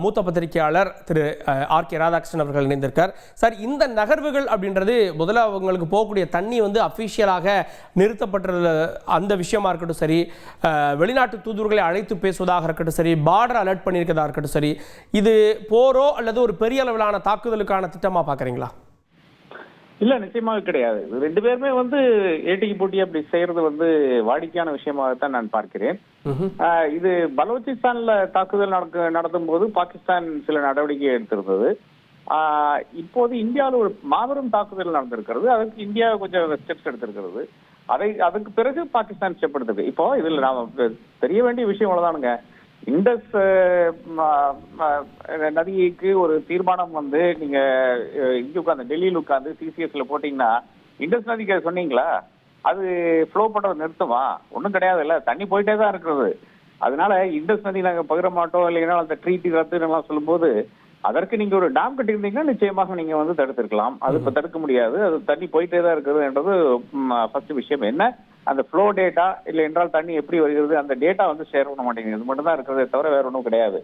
மூத்த பத்திரிகையாளர் திரு ஆர்.கே. ராதாகிருஷ்ணன் அவர்கள் இணைந்திருக்கார். சார், இந்த நகர்வுகள் அப்படின்றது முதல்ல அவங்களுக்கு போகக்கூடிய தண்ணி அஃபிஷியலாக நிறுத்தப்பட்ட அந்த விஷயமா இருக்கட்டும் சரி, வெளிநாட்டு தூதுவர்களை அழைத்து பேசுவதாக இருக்கட்டும் சரி, பார்டர் அலர்ட் பண்ணியிருக்கிறதா இருக்கட்டும் சரி, இது போரோ அல்லது ஒரு பெரிய அளவிலான தாக்குதலுக்கான திட்டமா பார்க்குறீங்களா? இல்ல, நிச்சயமாக கிடையாது. ரெண்டு பேருமே ஏட்டிக்கு போட்டி அப்படி செய்யறது வாடிக்கையான விஷயமாகத்தான் நான் பார்க்கிறேன். இது பலோச்சிஸ்தான்ல தாக்குதல் நடத்தும் போது பாகிஸ்தான் சில நடவடிக்கை எடுத்திருந்தது. இப்போது இந்தியாவில் ஒரு மாபெரும் தாக்குதல் நடந்திருக்கிறது. அதுக்கு இந்தியா கொஞ்சம் ஸ்டெப்ஸ் எடுத்திருக்கிறது. அதுக்கு பிறகு பாகிஸ்தான் ஸ்டெப் எடுத்திருக்கு. இப்போ இதுல நாம தெரிய வேண்டிய விஷயம் அவ்வளவுதானுங்க. இண்டஸ் நதிக்கு ஒரு தீர்மானம் நீங்க இங்க உட்காந்து டெல்லியில் உட்காந்து சிசிஎஸ்ல போட்டீங்கன்னா இண்டஸ் நதிக்கு சொன்னீங்களா அது ஃப்ளோ பண்றது நிறுத்துமா? ஒன்றும் கிடையாது. இல்ல, தண்ணி போயிட்டே தான் இருக்கிறது. அதனால இண்டஸ் நதி நாங்க பகிர மாட்டோம் இல்லைன்னா அந்த ட்ரீட்டி ரத்துன்னு சொல்லும் போது அதற்கு நீங்க ஒரு டேம் கட்டியிருந்தீங்கன்னா நிச்சயமாக நீங்க தடுத்திருக்கலாம். அது இப்ப தடுக்க முடியாது. அது தண்ணி போயிட்டே தான் இருக்கிறதுன்றது ஃபர்ஸ்ட் விஷயம். என்ன, அந்த ஃப்ளோ டேட்டா இல்லை என்றால் தண்ணி எப்படி வருகிறது அந்த டேட்டா ஷேர் பண்ண மாட்டேங்குது. இது மட்டும் தான் இருக்கிறதே தவிர வேற ஒன்றும் கிடையாது.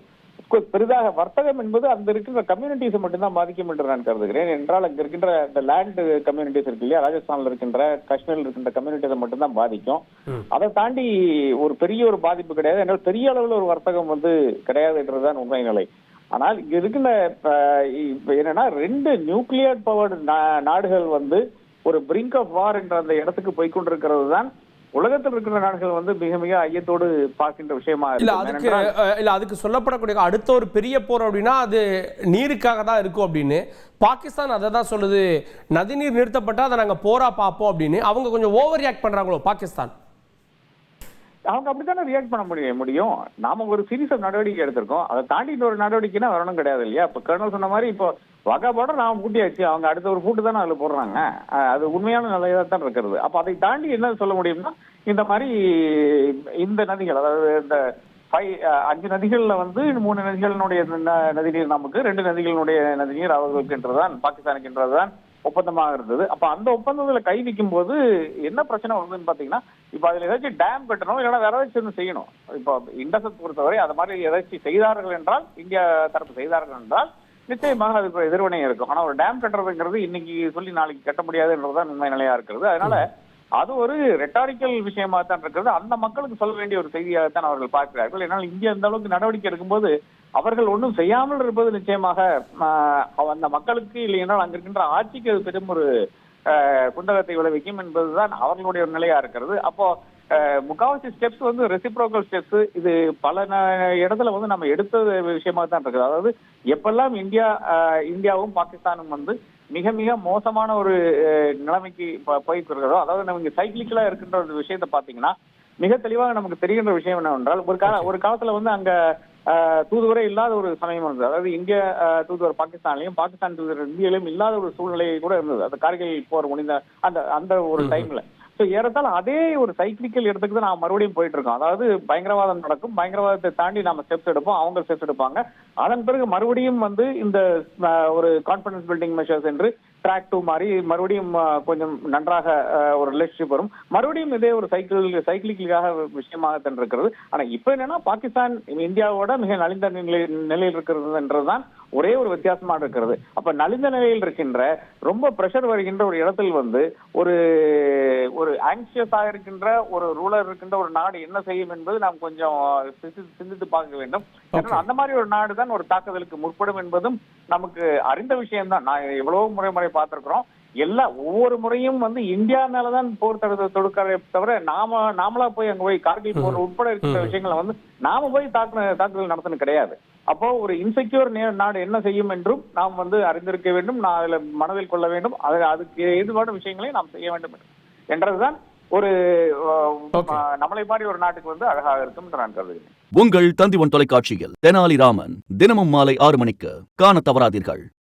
பெரிதாக வர்த்தகம் என்பது அந்த இருக்கிற கம்யூனிட்டிஸை மட்டும்தான் பாதிக்கும் என்று நான் கருதுகிறேன். என்றால் அங்க இருக்கின்ற இந்த லேண்ட் கம்யூனிட்டிஸ் இருக்கு இல்லையா, ராஜஸ்தான்ல இருக்கின்ற காஷ்மீர்ல இருக்கின்ற கம்யூனிட்டிஸை மட்டும்தான் பாதிக்கும். அதை தாண்டி ஒரு பெரிய ஒரு பாதிப்பு கிடையாது. என்றால் பெரிய அளவில் ஒரு வர்த்தகம் கிடையாது என்றுதான் உண்மை நிலை. ஆனால் இங்க இருக்கின்ற என்னன்னா ரெண்டு நியூக்ளியர் பவர்டு நாடுகள் ஒரு பிரிங்க் ஆஃப் வார் என்ற அந்த இடத்துக்கு போய்கொண்டிருக்கிறது தான் உலகத்தில் இருக்கிற நாடுகள் மிக மிக ஐயத்தோடு பார்க்கின்ற விஷயமா இல்ல. அதுக்கு சொல்லப்படக்கூடிய அடுத்த ஒரு பெரிய போர் அப்படின்னா அது நீருக்காக தான் இருக்கும் அப்படின்னு பாகிஸ்தான் அதை தான் சொல்லுது. நதிநீர் நிறுத்தப்பட்டா அதை நாங்க போரா பார்ப்போம் அப்படின்னு அவங்க கொஞ்சம் ஓவர் ரியாக்ட் பண்றாங்களோ பாகிஸ்தான்? அவங்க அப்படித்தானே ரியாக்ட் பண்ண முடியும். நாம ஒரு சீரியஸ் ஆஃப் நடவடிக்கை எடுத்திருக்கோம். அதை தாண்டி ஒரு நடவடிக்கைன்னா வரணும் கிடையாது இல்லையா? இப்ப கர்னல் சொன்ன மாதிரி இப்போ வகா பார்டர் நாம பூட்டியாச்சு, அவங்க அடுத்த ஒரு பூட்டு தானே அதுல போடுறாங்க. அது உண்மையான நிலையா தான் இருக்கிறது. அப்ப அதை தாண்டி என்ன சொல்ல முடியும்னா இந்த மாதிரி இந்த நதிகள், அதாவது இந்த 5 நதிகள்ல 3 நதிகளினுடைய நதிநீர் நமக்கு, 2 நதிகளினுடைய நதிநீர் அவர்களுக்கு என்றுதான் பாகிஸ்தானுக்கு என்றுதான் ஒப்பந்தமாக இருந்தது. அப்ப அந்த ஒப்பந்தத்துல கை வைக்கும் போது என்ன பிரச்சனை வருதுன்னு பாத்தீங்கன்னா, இப்ப அதுல ஏதாச்சும் டேம் கட்டணும் இல்லைன்னா வேற ஏதாச்சும் செய்யணும். இப்போ இண்டஸை பொறுத்தவரை அது மாதிரி ஏதாச்சும் செய்தார்கள் என்றால், இந்தியா தரப்பு செய்தார்கள் என்றால் நிச்சயமாக அதுக்கு எதிர்வினை இருக்கும். ஆனா ஒரு டேம் கட்டுறதுங்கிறது இன்னைக்கு சொல்லி நாளைக்கு கட்ட முடியாதுன்றதுதான் உண்மை நிலையா இருக்கிறது. அதனால அது ஒரு ரெட்டாரிக்கல் விஷயமா தான் இருக்கிறது. அந்த மக்களுக்கு சொல்ல வேண்டிய ஒரு செய்தியாகத்தான் அவர்கள் பார்க்கிறார்கள். ஏன்னால் இந்தியா இந்த அளவுக்கு நடவடிக்கை எடுக்கும்போது அவர்கள் ஒன்றும் செய்யாமல் இருப்பது நிச்சயமாக அந்த மக்களுக்கு இல்லை என்றால் அங்க இருக்கின்ற ஆட்சிக்கு அது பெரும் ஒரு குண்டகத்தை விளைவிக்கும் என்பதுதான் அவர்களுடைய ஒரு நிலையா இருக்கிறது. அப்போ முக்காவாசி ஸ்டெப்ஸ் ரெசிப்ரோக்கல் ஸ்டெப்ஸ். இது பல இடத்துல நம்ம எடுத்த விஷயமா தான் இருக்குது. அதாவது எப்பெல்லாம் இந்தியாவும் பாகிஸ்தானும் மிக மிக மோசமான ஒரு நிலைமைக்கு போயிட்டு இருக்கிறதோ, அதாவது நம்ம சைக்கிளிக்கலா இருக்கின்ற ஒரு விஷயத்தை பாத்தீங்கன்னா மிக தெளிவாக நமக்கு தெரிகின்ற விஷயம் என்னவென்றால், ஒரு காலத்துல அங்க தூதுவரே இல்லாத ஒரு சமயம் இருந்தது. அதாவது இந்திய தூதுவர் பாகிஸ்தான்லயும் பாகிஸ்தான் தூதுவர் இந்தியாலையும் இல்லாத ஒரு சூழ்நிலை கூட இருந்தது. அந்த கார்கில் போர் முடிந்த அந்த ஒரு டைம்ல ஏறத்தாழ அதே ஒரு சைக்கிளிக்கல் இடத்துக்கு தான் நாம மறுபடியும் போயிட்டு இருக்கோம். அதாவது பயங்கரவாதம் நடக்கும், பயங்கரவாதத்தை தாண்டி நாம ஸ்டெப்ஸ் எடுப்போம், அவங்க ஸ்டெப்ஸ் எடுப்பாங்க. அதன் பிறகு மறுபடியும் இந்த ஒரு கான்பிடன்ஸ் பில்டிங் மெஷர்ஸ் என்று ட்ராக் 2 மாதிரி மறுபடியும் கொஞ்சம் நன்றாக ஒரு ரிலேஷன்ஷிப் வரும். மறுபடியும் இதே ஒரு சைக்கிளிக்காக விஷயமாகத்தான் இருக்கிறது. ஆனா இப்ப என்னன்னா பாகிஸ்தான் இந்தியாவோட மிக நலிந்த நிலையில் இருக்கிறது என்றுதான் ஒரே ஒரு வித்தியாசமா இருக்கிறது. அப்ப நலிந்த நிலையில் இருக்கின்ற ரொம்ப பிரஷர் வருகின்ற ஒரு இடத்தில் ஒரு ஆங்ஷியஸாக இருக்கின்ற ஒரு ரூலர் இருக்கின்ற ஒரு நாடு என்ன செய்யும் என்பது நாம் கொஞ்சம் சிந்தித்து பார்க்க வேண்டும். அந்த மாதிரி ஒரு நாடு தான் ஒரு தாக்குதலுக்கு முற்படும் என்பதும் நமக்கு அறிந்த விஷயம் தான். நான் எவ்வளவு முறை பார்த்திருக்கிறோம். ஒவ்வொரு முறையும் இந்தியா மேலதான் போர் தொடுக்கிறதை தவிர நாமளா போய் அங்க போய் கார்கில் போர் உட்பட இருக்கிற விஷயங்களை நாம போய் தாக்குதல் நடத்தணும் கிடையாது. அப்போ ஒரு இன்செக்யூர் நாடு என்ன செய்யும் என்றும் நாம் அறிந்திருக்க வேண்டும், அதுல மனதில் கொள்ள வேண்டும். அதுக்கு ஏதுவான விஷயங்களை நாம் செய்ய வேண்டும் என்றதுதான் ஒரு நம்மளை மாதிரி ஒரு நாட்டுக்கு அழகாக இருக்கும் என்று நான் கருதுகிறேன். உங்கள் தந்தி ஒன் தொலைக்காட்சியில் தெனாலிராமன் தினமும் மாலை 6 மணிக்கு காண தவறாதீர்கள்.